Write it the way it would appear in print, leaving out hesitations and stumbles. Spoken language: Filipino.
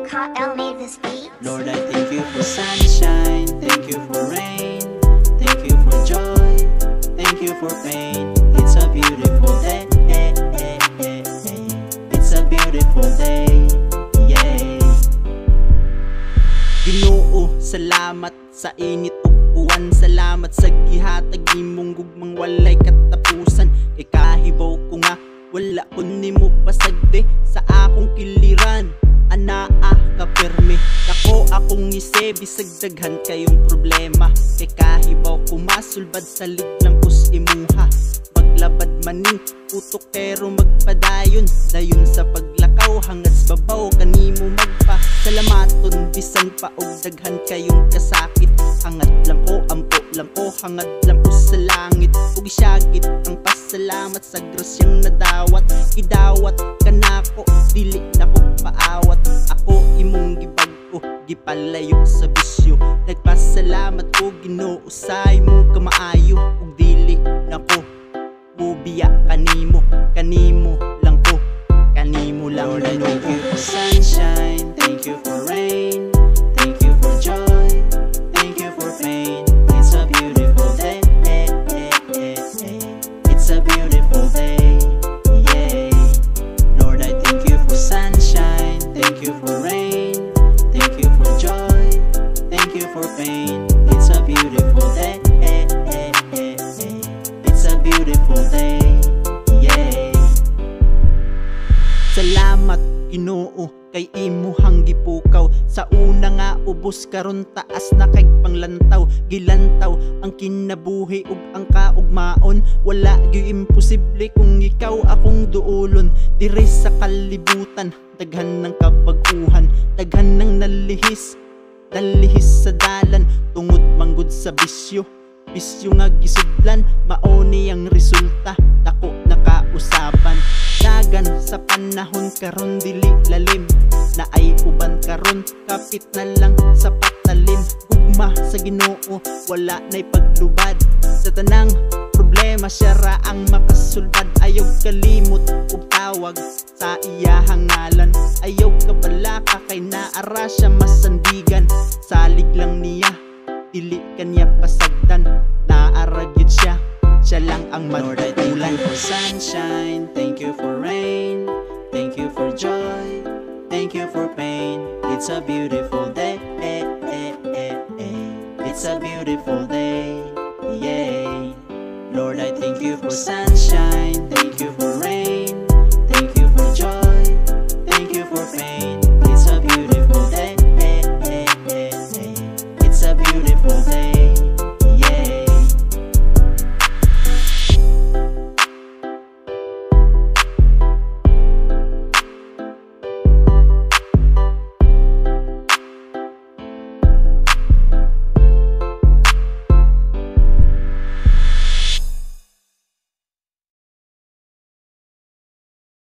Kyle made this beat. Lord, I thank you for sunshine, thank you for rain, thank you for joy, thank you for pain. It's a beautiful day, it's a beautiful day, yeah. Ginoo, salamat sa init ug uwan, salamat sa gihatag nimong gugmang walay katapusan. Kay kahibaw ko nga wala ko nimo pasagde sa akong kiliran. Anaa ka perme dako akong ngise bisag daghan kayong problema. Kay kahibaw ko masulbad sa liglang kus imuha. Maglabad maning utok pero magpadayon, dayon sa paglakaw hangas babaw kanimo magpa. Salamaton bisan pa og daghan kayong kasakit. Hangad lang ko ampo lang ko, hangad lang ko sa langit. Ug isyagit ang pasalamat sa grasyang nadawat. Gidawat kanako dili nako paawat. Ako imong gibag-o gipalayo sa bisyo. Nagpasalamat ko Ginoo sa imong kamaayo. Ug dili nako bubiya kanimo, kanimo lang ko, kanimo lang. Lord, I thank you for sunshine, thank you for rain, thank you for joy, thank you for pain. It's a beautiful day, it's a beautiful day, yeah. Lord, I thank you for sunshine, thank you for rain, thank you for joy, thank you for pain. It's a beautiful day, it's a beautiful day, yeah. Salamat Ginoo kay imuhang gipukaw. Sa una nga ubos karon taas na kay panglantaw. Gilantaw ang kinabuhi ug ang kaugmaon. Wala gyud imposible kung ikaw akong duolon. Dire sa kalibutan daghan ng kabaguhan, daghan ng nalihis, nalihis sa dalan tungod manggod sa bisyo. Bisyo nga gisudlan, maoni ang resulta. Dako nakausaban, dagan sa panahon karon dili lalim. Na ay uban karon, kapit na lang sa patalim. Ugma sa Ginoo, wala na'y paglubad. Sa tanang problema siya ra ang makasulbad. Ayaw kalimot ug tawag sa iyahang ngalan. Ayaw kabalaka kay naara siya masandigan. Salig lang niya, dili kanya pasagdan. Naara gyud siya, siya lang ang matulan. Lord, I thank you for sunshine, thank you for rain, thank you for joy, thank you for pain. It's a beautiful day, it's a beautiful day, yeah. Lord, I thank you for sunshine.